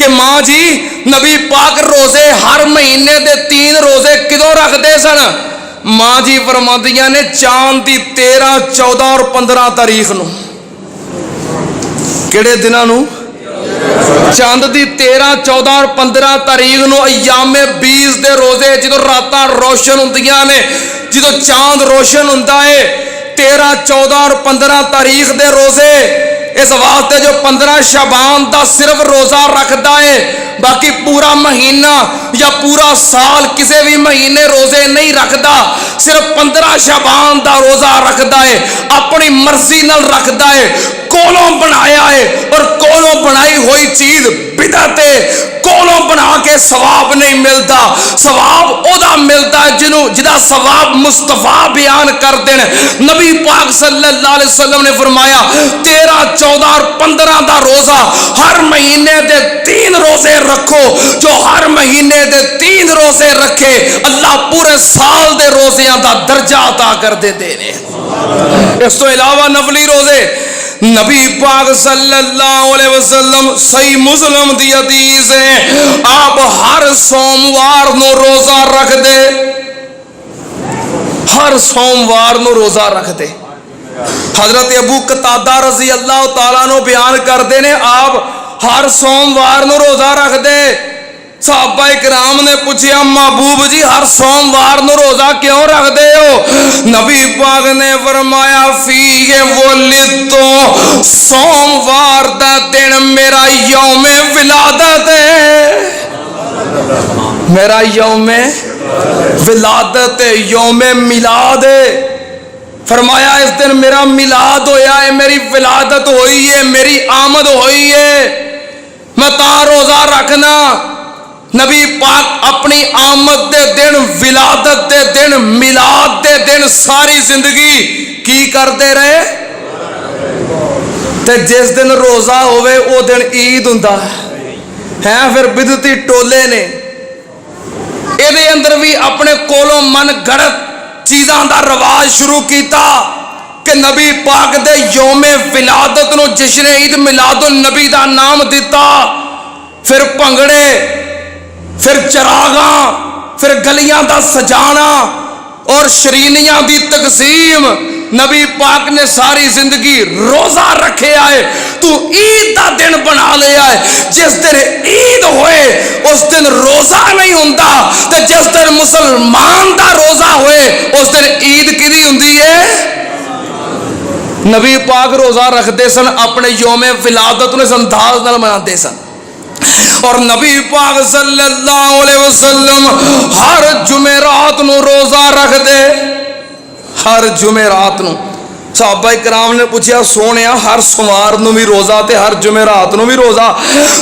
کہ ماں جی نبی پاک روزے ہر مہینے دے 3 روزے کدوں رکھتے سن؟ ماں جی فرماندیاں نے چاند دی 13 14 اور 15 تاریخ نو. کہڑے دنوں نو؟ چاند دی 13 14 اور 15 تاریخ نو ایام 20 دے روزے جدو راتاں روشن ہوندیاں نے جدو چاند روشن ہوندا ہے 13 14 اور 15 تاریخ دے روزے اس واسطے جو 15 شعبان دا صرف روزہ رکھدا ہے باقی پورا مہینہ یا پورا سال کسی بھی مہینے روزے نہیں رکھدا صرف 15 شعبان دا روزہ رکھدا ہے اپنی مرضی نال رکھدا ہے کولوں بنایا ہے اور کولوں بنائی ہوئی چیز بدعت ہے کولوں بنا کے ثواب نہیں ملتا ثواب اودا ملتا ہے جدا ثواب مصطفیٰ بیان کر دین نبی پاک صلی اللہ علیہ وسلم نے فرمایا 13 14 اور 15 دا روزہ ہر مہینے دے 3 روزے رکھو جو ہر مہینے دے 3 روزے رکھے اللہ پورے سال دے روزیاں دا درجہ عطا کر دیتے ہیں. اس تو علاوہ نفلی روزے نبی پاک صلی اللہ علیہ وسلم صحیح مسلم دی حدیث ہے آپ ہر سوموار نو روزہ رکھ دے ہر سوموار نو روزہ رکھ دے. حضرت ابو قتادہ رضی اللہ تعالیٰ نو بیان کر دے نے آپ ہر سوموار نو روزہ رکھ دے. صحابہ کرام نے پوچھا محبوب جی ہر سوموار نو روزہ کیوں رکھ دے ہو؟ نبی پاک نے فرمایا فیہ ولدتو سوموار دا دن میرا یوم ولادت ہے میرا یوم ولادت ہے یوم میلاد ہے. فرمایا اس دن میرا میلاد ہویا ہے میری ولادت ہوئی ہے میری آمد ہوئی ہے میں تا روزہ رکھنا. نبی پاک اپنی آمد دے دن ولادت دے دن میلاد دے دن ساری زندگی کی کرتے رہے تے جس دن روزہ ہوئے او دن عید ہوندا ہے پھر بدعتی ٹولے نے اے اندر بھی اپنے کولوں من گھڑت چیزاں دا رواج شروع کیتا کہ نبی پاک دے یوم ولادت نو جشن عید میلاد النبی دا نام دیتا پھر پنگڑے پھر چراغاں پھر گلیاں دا سجانا اور شرینیاں دی تقسیم. نبی پاک نے ساری زندگی روزہ رکھے آئے تو عید دا دن بنا لیا ہے جس دن عید ہوئے اس دن روزہ نہیں ہوندا تے جس دن مسلمان دا روزہ ہوئے اس دن عید کدی ہوندی ہے. نبی پاک روزہ رکھتے سن اپنے یوم ولادت نے انداز نال مناتے سن اور نبی پاک صلی اللہ علیہ وسلم ہر جمعرات نو روزہ رکھ دے ہر جمعرات نو. صحابہ کرام نے پوچھا سونیا ہر سوموار نو بھی روزہ تے ہر جمعرات نو بھی روزہ؟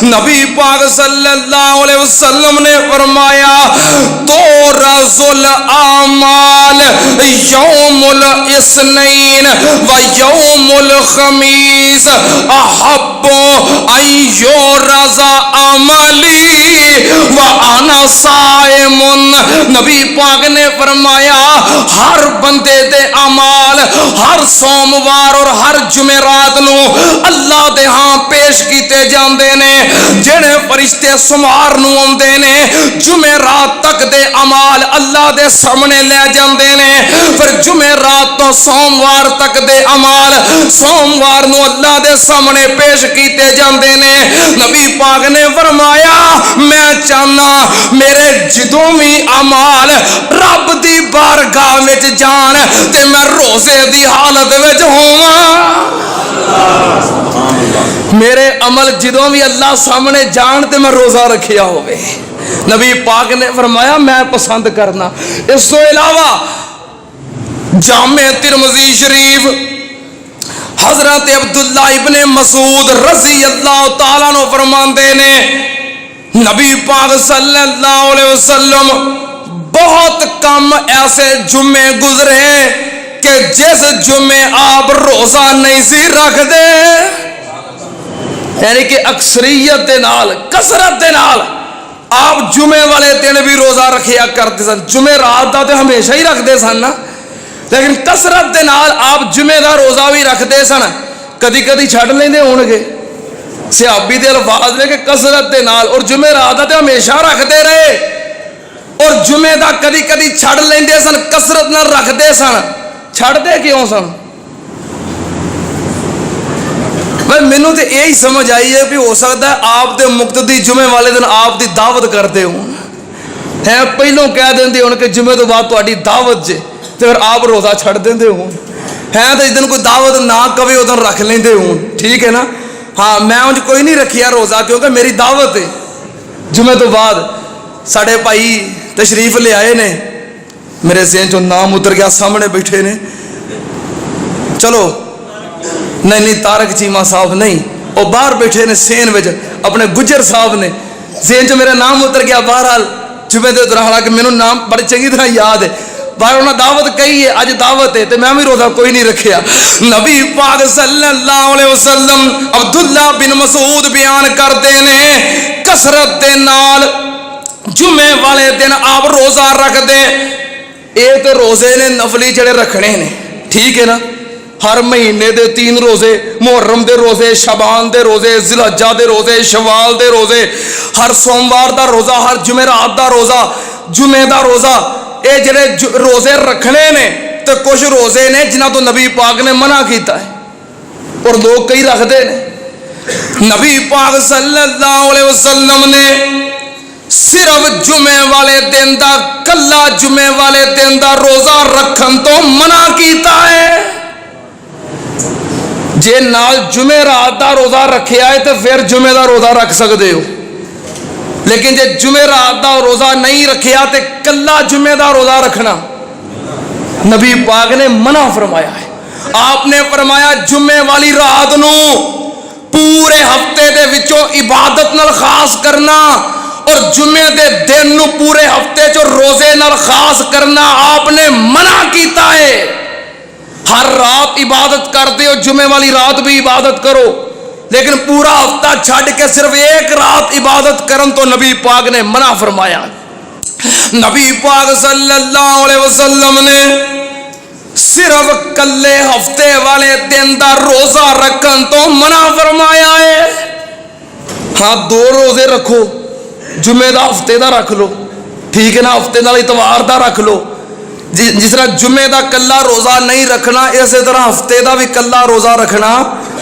نبی پاک صلی اللہ علیہ وسلم نے فرمایا تو رز الاعمال یوم الاثنین و یوم الخمیس احب ان یورز عملی و انا صائم. نبی پاک نے فرمایا ہر بندے دے اعمال ہر سوموار اور ہر جمعرات نو اللہ دے ہاں پیش کیتے جاندے نے. جڑے فرشتے سوموار نو اوندے نے جمعرات تک دے اعمال اللہ دے سامنے لے جاندے نے پھر جمعرات تو سوموار تک دے اعمال سوموار نو اللہ دے سامنے پیش کیتے جاندے نے. نبی پاک نے فرمایا میں چاہنا میرے جدوں بھی اعمال رب دی بارگاہ وچ جان تے میں روزے دی حالت وچ ہوواں. میرے عمل جدوں بھی اللہ سامنے جان تے میں روزہ رکھیا ہوئے. نبی پاک نے فرمایا میں پسند کرنا. اس تو علاوہ جامع ترمذی شریف حضرت عبداللہ ابن مسعود رضی اللہ تعالیٰ عنہ فرماندے نے نبی پاک صلی اللہ علیہ وسلم بہت کم ایسے جمعے گزرے کہ جس جمعے آپ روزہ نہیں سی رکھ دے یعنی کہ اکثریت دے نال کثرت دے نال آپ جمعے والے دن بھی روزہ رکھیا کرتے سن. جمعے رات دا تے ہمیشہ ہی رکھتے سن نا لیکن کثرت دے نال آپ جمعے دا روزہ بھی رکھتے سن. کدی کدی چھڈ لیندے ہون گے صحابی دے الفاظ نے کہ کسرت دے نال، اور جمعرات تے ہمیشہ رکھتے رہے، اور جمعے دا کدی کدی چھڑ لیندے سن، کسرت نال رکھتے سن۔ چھڑ دے کیوں سن؟ بھائی مینوں تے یہی سمجھ آئی ہے کہ ہو سکتا ہے آپ دے مقتدی جمعے والے دن آپ دی دعوت کرتے ہوں، ہے پہلوں کہہ دیندے ہون کہ جمعے تو بعد تہاڈی دعوت جے، تے پھر آپ روزہ چھڑ دیندے ہون، ہے تو جس دن کوئی دعوت نہ کہے اس دن رکھ لیندے ہون، ٹھیک ہے نا؟ ہاں میں انج کوئی نہیں رکھیا روزہ کیونکہ میری دعوت ہے جمعے تو بعد۔ ساڈے بھائی تشریف لے آئے نے، میرے ذہن چوں نام اتر گیا، سامنے بیٹھے نے، چلو نہیں تارک چیمہ صاحب نہیں، وہ باہر بیٹھے نے سین وچ، اپنے گجر صاحب نے، ذہن چ میرا نام اتر گیا۔ بہرحال جمعے دے دوران حالانکہ مینوں نام بڑی چنگی طرح یاد ہے، باہر انہاں دعوت کہی ہے، اج دعوت ہے تے میں بھی روزہ کوئی نہیں رکھیا۔ نبی پاک صلی اللہ علیہ وسلم عبداللہ بن مسعود بیان کرتے ہیں کثرت دے نال جمعے والے دن آپ روزہ رکھ دے۔ ایک روزے نے نفلی جڑے رکھنے نے، ٹھیک ہے نا؟ ہر مہینے دے 3 روزے، محرم دے روزے، شعبان دے روزے، ذی الحجہ دے روزے، شوال دے روزے، ہر سوموار دا روزہ، ہر جمعرات دا روزہ، جمعے دا روزہ، اے جڑے روزے رکھنے نے تے کچھ روزے نے جنہاں تو نبی پاک نے منع کیتا ہے اور لوگ کئی رکھتے نے۔ نبی پاک صلی اللہ علیہ وسلم نے صرف جمعے والے دن دا، کلا جمعے والے دن دا روزہ رکھن تو منع کیتا ہے۔ جے نال جمعے رات دا روزہ رکھیا ہے تو پھر جمعے دا روزہ رکھ سکتے ہو، لیکن جے جمعے رات دا روزہ نہیں رکھیا تو کلا جمعے دا روزہ رکھنا نبی پاک نے منع فرمایا ہے۔ آپ نے فرمایا جمعے والی رات نو پورے ہفتے دے وچوں عبادت نال خاص کرنا، اور جمعے دے دن نو پورے ہفتے چو روزے نال خاص کرنا آپ نے منع کیتا ہے۔ ہر رات عبادت کرتے ہو، جمعے والی رات بھی عبادت کرو، لیکن پورا ہفتہ چھڈ کے صرف ایک رات عبادت کرن تو نبی پاک نے منع فرمایا۔ نبی پاک صلی اللہ علیہ وسلم نے صرف کلے ہفتے والے دن دا روزہ رکھن تو منع فرمایا ہے۔ ہاں 2 روزے رکھو، جمعے دا ہفتے دا رکھ لو، ٹھیک ہے نا؟ ہفتے نال اتوار دا رکھ لو، جس طرح جمعے دا کلا روزہ نہیں رکھنا اسی طرح ہفتے دا بھی کلا روزہ رکھنا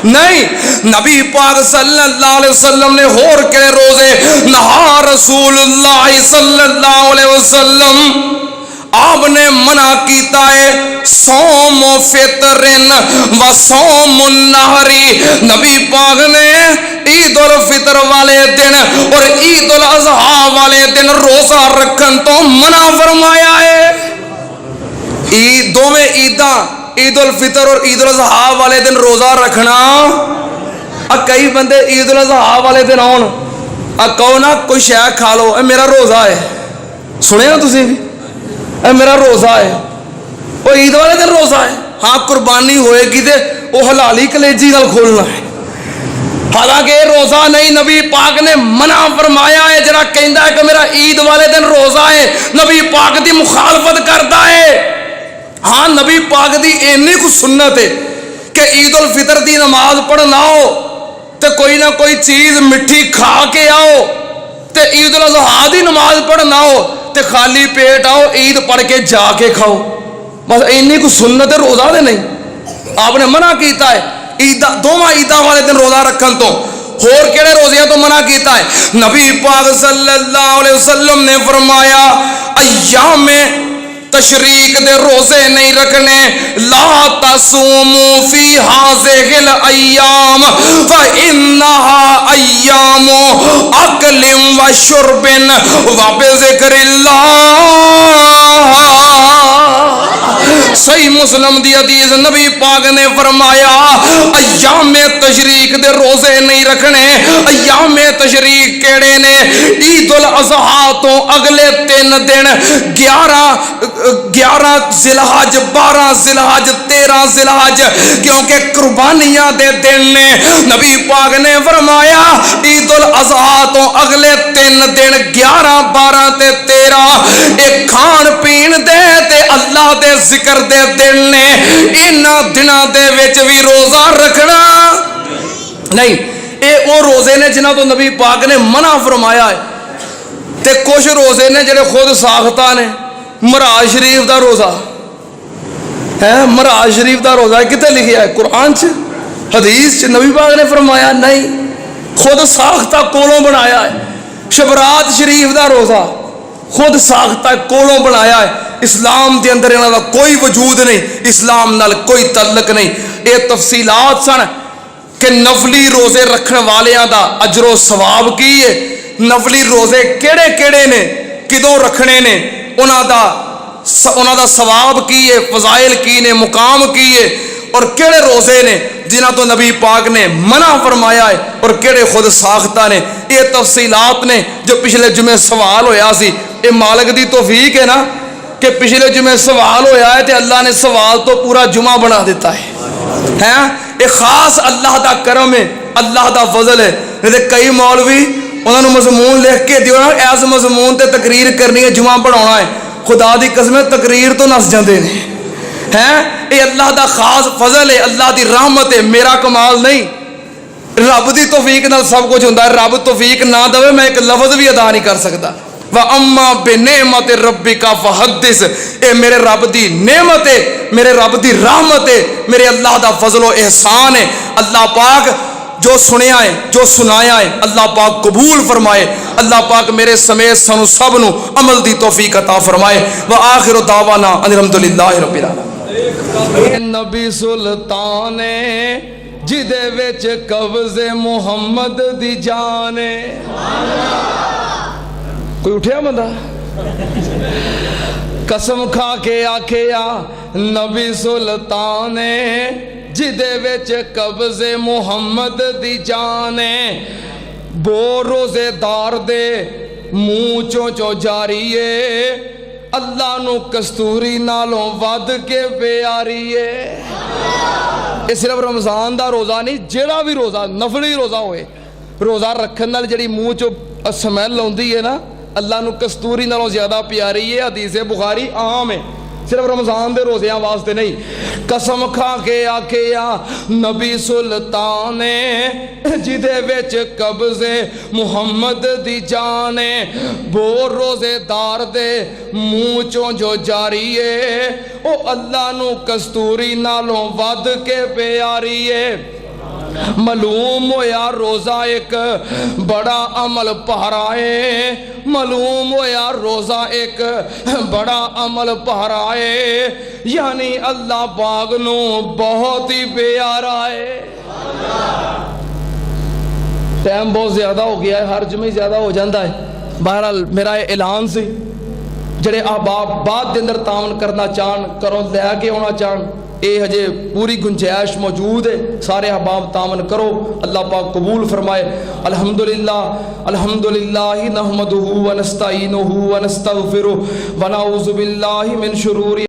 نہیں۔ نبی پاک صلی اللہ علیہ وسلم نے اور کہے روزے نہا رسول اللہ صلی اللہ علیہ وسلم، آپ نے منع کیتا ہے صوم و فطرن و صوم النہری۔ نبی پاک نے عید الفطر والے دن اور عید الاضحیٰ والے دن روزہ رکھن تو منع فرمایا ہے۔ عید دوویں عیداں، عید الفطر اور عید الاضحیٰ والے دن روزہ رکھنا، کئی بندے عید الاضحیٰ والے دن آن کہو نا کوئی شے کھا لو، اے میرا روزہ ہے، سنے نا تسی بھی، اے میرا روزہ ہے، وہ عید والے دن روزہ ہے، ہاں قربانی ہوئے گی تے وہ حلالی کلیجی نال کھولنا ہے، حالانکہ یہ روزہ نہیں۔ نبی پاک نے منع فرمایا ہے۔ جڑا کہندا ہے کہ میرا عید والے دن روزہ ہے، نبی پاک دی مخالفت کرتا ہے۔ ہاں نبی پاک دی اینی کو سنت ہے کہ عید الفطر دی نماز پڑھنا ہو تے کوئی نہ کوئی چیز مٹھی کھا کے آؤ، تے عید الاضحیٰ دی نماز پڑھنا ہو تے خالی پیٹ آؤ، عید پڑھ کے جا کے کھاؤ، بس اینی کو سنت ہے، روزہ دے نہیں۔ آپ نے منع کیتا ہے دونوں عیداں والے دن روزہ رکھن تو، اور کہڑے روزیاں تو منع کیتا ہے۔ نبی پاک صلی اللہ علیہ وسلم نے فرمایا ایام تشریق دے روزے نہیں رکھنے، لا تصوموا فی ہذہ الایام فانھا ایام اکل و شرب و بذکر اللہ۔ صحیح مسلم دی حدیث، نبی پاک نے فرمایا ایام تشریق دے روزے نہیں رکھنے۔ ایام تشریق کیڑے نے؟ عید الاضحیٰ تو اگلے 3 دن 11 ذی الحج، 12 ذی الحج، 13 ذی الحج، کیونکہ قربانیاں دے دن نے۔ نبی پاک نے فرمایا عید الاضحیٰ تو اگلے 3 دن 11 12 تے 13 ایک کھان پین دے تے اللہ دے ذکر دے دن نے۔ انہاں دناں دے وچ بھی روزہ رکھنا نہیں۔ یہ وہ روزے نے جنہاں تو نبی پاک نے منع فرمایا ہے. تے کچھ روزے نے جڑے خود ساختہ نے. مراج شریف دا روزہ ہے, مراج شریف دا روزہ کتے لکھیا ہے؟ قرآن چ, حدیث چ نبی پاک نے فرمایا نہیں, خود ساختہ کولوں بنایا ہے. شبرات شریف دا روزہ خود ساختہ کولوں بنایا ہے. اسلام دے اندر انہاں دا کوئی وجود نہیں, اسلام نال کوئی تعلق نہیں. یہ تفصیلات سن کہ نفلی روزے رکھن والیاں دا اجر و ثواب کی ہے, نفلی روزے کیڑے کیڑے نے, کدوں رکھنے نے, انہاں دا ثواب کی ہے, فضائل کی نے, مقام کی ہے, اور کیڑے روزے نے جنہاں تو نبی پاک نے منع فرمایا ہے, اور کیڑے خود ساختہ نے. یہ تفصیلات نے جو پچھلے جمعے سوال ہویا سی. یہ مالک دی توفیق ہے نا کہ پچھلے جمعے سوال ہویا ہے تے اللہ نے سوال تو پورا جمعہ بنا دیتا ہے. یہ خاص اللہ دا کرم ہے, اللہ دا فضل ہے. نہیں کئی مولوی انہوں نے مضمون لکھ کے دیو نا, ایس مضمون تے تقریر کرنی ہے, جمعہ پڑھانا ہے, خدا دی قسم تقریر تو نس جاندے نے. یہ اللہ دا خاص فضل ہے, اللہ دی رحمت ہے, میرا کمال نہیں. رب دی توفیق نال سب کچھ ہوندا ہے. رب توفیق نہ دے میں ایک لفظ بھی ادا نہیں کر سکتا. وَأَمَّا بِنِعْمَتِ رَبِّكَ فَحَدِّثْ, اے میرے رب دی نعمت ہے, میرے رب دی رحمت ہے, میرے اللہ دا فضل و احسان ہے. اللہ پاک جو سنیا ہے, جو سنایا ہے, اللہ پاک قبول فرمائے. اللہ پاک میرے سمیت سنو سب نو عمل دی توفیق عطا فرمائے. وآخر دعوانا ان الحمدللہ رب العالمین. نبی سلطان جدے وچ قبض محمد دی جان. کوئی اٹھیا بندہ قسم کھا کے آکھیا نبی سلطان جدے وچ قبض محمد دی جان. بو روزے دار دے منہ چو جاری ہے, اللہ نو کستوری نالوں ود کے پیاری ہے. یہ صرف رمضان دا روزہ نہیں, جیڑا بھی روزہ نفلی روزہ ہوئے, روزہ رکھن نال جڑی منہ چو سمیل ہوندی ہے نا, اللہ نو کستوری نالوں زیادہ پیاری ہے. حدیث بخاری عام ہے, صرف رمضان دے روزیاں واسطے نہیں. قسم کھا کے آکھیا نبی سلطان جدے وچ قبض محمد دی جان. بو روزے دار دے منہ چوں جو جاری ہے, او اللہ نو کستوری نالوں ود کے پیاری ہے. معلوم ہویا روزہ ایک بڑا عمل پہرا ہے, معلوم ہویا روزہ ایک بڑا عمل پہرا ہے, یعنی اللہ پاک نو بہت ہی پیارا ہے. ٹائم بہت زیادہ ہو گیا ہے, ہر جمعہ زیادہ ہو جاندہ ہے. بہرحال میرا اعلان سی, جڑے احباب بعد دے اندر تعاون کرنا چاہن, کرو لے کے ہونا چاہن, اے ہجے پوری گنجائش موجود ہے. سارے احباب تعاون کرو, اللہ پاک قبول فرمائے. الحمدللہ الحمدللہ نحمدہ ونستعینہ ونستغفرہ ونعوذ باللہ من شرور